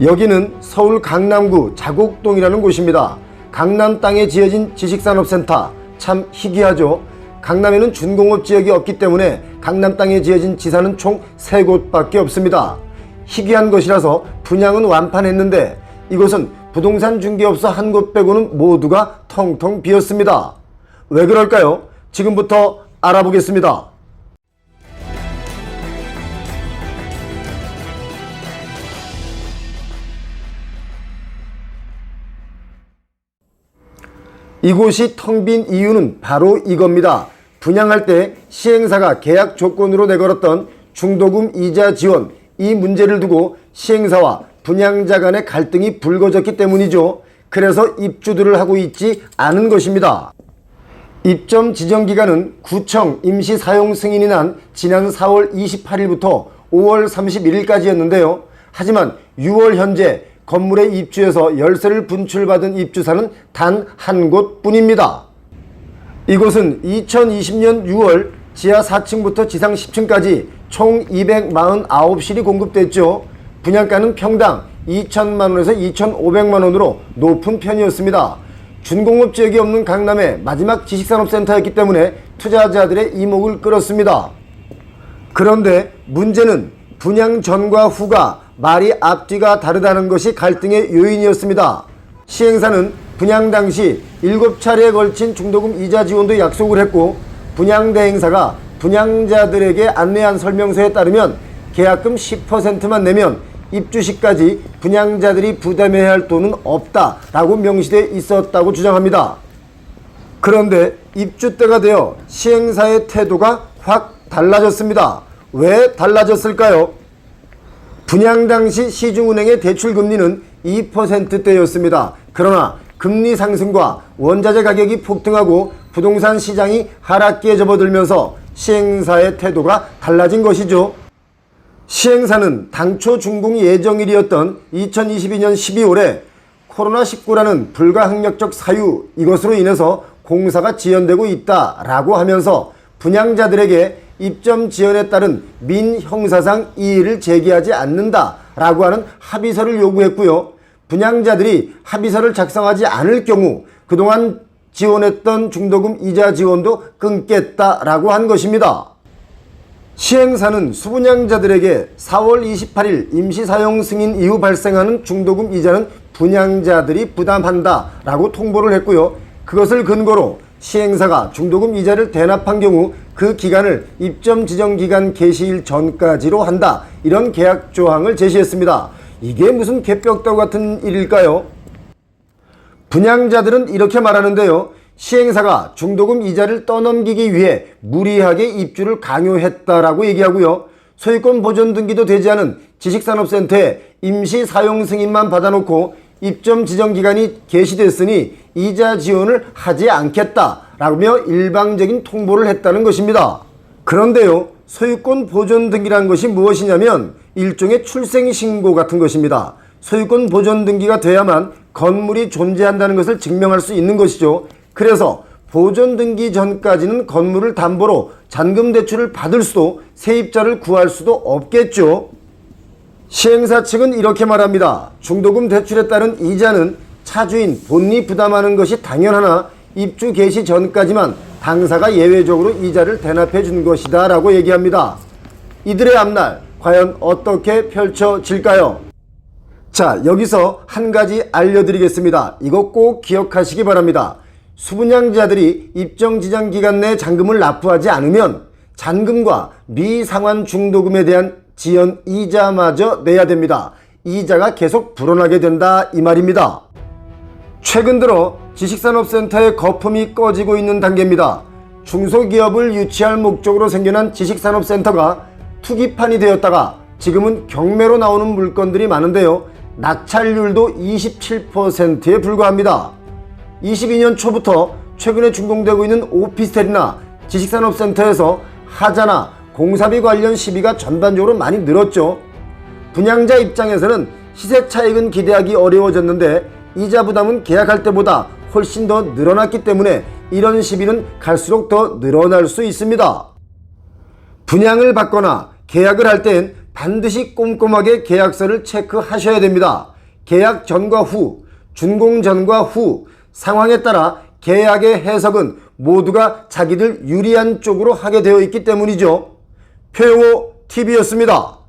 여기는 서울 강남구 자곡동이라는 곳입니다. 강남 땅에 지어진 지식산업센터, 참 희귀하죠. 강남에는 준공업 지역이 없기 때문에 강남 땅에 지어진 지사는 총 3곳밖에 없습니다. 희귀한 것이라서 분양은 완판했는데 이곳은 부동산 중개업소 한 곳 빼고는 모두가 텅텅 비었습니다. 왜 그럴까요? 지금부터 알아보겠습니다. 이곳이 텅 빈 이유는 바로 이겁니다. 분양할 때 시행사가 계약 조건으로 내걸었던 중도금 이자 지원, 이 문제를 두고 시행사와 분양자 간의 갈등이 불거졌기 때문이죠. 그래서 입주들을 하고 있지 않은 것입니다. 입점 지정 기간은 구청 임시 사용 승인이 난 지난 4월 28일부터 5월 31일까지였는데요. 하지만 6월 현재 건물에 입주해서 열세를 분출받은 입주사는 단 한 곳뿐입니다. 이곳은 2020년 6월 지하 4층부터 지상 10층까지 총 249실이 공급됐죠. 분양가는 평당 2,000만원에서 2,500만원으로 높은 편이었습니다. 준공업 지역이 없는 강남의 마지막 지식산업센터였기 때문에 투자자들의 이목을 끌었습니다. 그런데 문제는 분양 전과 후가 말이 앞뒤가 다르다는 것이 갈등의 요인이었습니다. 시행사는 분양 당시 7차례에 걸친 중도금 이자 지원도 약속을 했고, 분양대행사가 분양자들에게 안내한 설명서에 따르면 계약금 10%만 내면 입주 시까지 분양자들이 부담해야 할 돈은 없다라고 명시되어 있었다고 주장합니다. 그런데 입주 때가 되어 시행사의 태도가 확 달라졌습니다. 왜 달라졌을까요? 분양 당시 시중은행의 대출금리는 2%대였습니다. 그러나 금리 상승과 원자재 가격이 폭등하고 부동산 시장이 하락기에 접어들면서 시행사의 태도가 달라진 것이죠. 시행사는 당초 준공 예정일이었던 2022년 12월에 코로나19라는 불가항력적 사유, 이것으로 인해서 공사가 지연되고 있다라고 하면서 분양자들에게 입점 지연에 따른 민형사상 이의를 제기하지 않는다라고 하는 합의서를 요구했고요. 분양자들이 합의서를 작성하지 않을 경우 그동안 지원했던 중도금 이자 지원도 끊겠다라고 한 것입니다. 시행사는 수분양자들에게 4월 28일 임시사용 승인 이후 발생하는 중도금 이자는 분양자들이 부담한다라고 통보를 했고요. 그것을 근거로 시행사가 중도금 이자를 대납한 경우 그 기간을 입점 지정 기간 개시일 전까지로 한다, 이런 계약 조항을 제시했습니다. 이게 무슨 개벽다구 같은 일일까요? 분양자들은 이렇게 말하는데요. 시행사가 중도금 이자를 떠넘기기 위해 무리하게 입주를 강요했다라고 얘기하고요. 소유권 보존 등기도 되지 않은 지식산업센터에 임시 사용 승인만 받아놓고 입점 지정 기간이 개시됐으니 이자 지원을 하지 않겠다라며 일방적인 통보를 했다는 것입니다. 그런데요, 소유권 보존 등기란 것이 무엇이냐면 일종의 출생신고 같은 것입니다. 소유권 보존 등기가 돼야만 건물이 존재한다는 것을 증명할 수 있는 것이죠. 그래서 보존 등기 전까지는 건물을 담보로 잔금 대출을 받을 수도 세입자를 구할 수도 없겠죠. 시행사 측은 이렇게 말합니다. 중도금 대출에 따른 이자는 차주인 본인이 부담하는 것이 당연하나 입주 개시 전까지만 당사가 예외적으로 이자를 대납해 준 것이다 라고 얘기합니다. 이들의 앞날 과연 어떻게 펼쳐질까요? 자, 여기서 한 가지 알려드리겠습니다. 이거 꼭 기억하시기 바랍니다. 수분양자들이 입정 지정 기간 내에 잔금을 납부하지 않으면 잔금과 미상환 중도금에 대한 지연 이자마저 내야 됩니다. 이자가 계속 불어나게 된다, 이 말입니다. 최근 들어 지식산업센터의 거품이 꺼지고 있는 단계입니다. 중소기업을 유치할 목적으로 생겨난 지식산업센터가 투기판이 되었다가 지금은 경매로 나오는 물건들이 많은데요. 낙찰률도 27%에 불과합니다. 22년 초부터 최근에 준공되고 있는 오피스텔이나 지식산업센터에서 하자나 공사비 관련 시비가 전반적으로 많이 늘었죠. 분양자 입장에서는 시세 차익은 기대하기 어려워졌는데 이자 부담은 계약할 때보다 훨씬 더 늘어났기 때문에 이런 시비는 갈수록 더 늘어날 수 있습니다. 분양을 받거나 계약을 할 땐 반드시 꼼꼼하게 계약서를 체크하셔야 됩니다. 계약 전과 후, 준공 전과 후 상황에 따라 계약의 해석은 모두가 자기들 유리한 쪽으로 하게 되어 있기 때문이죠. 표영호 TV였습니다.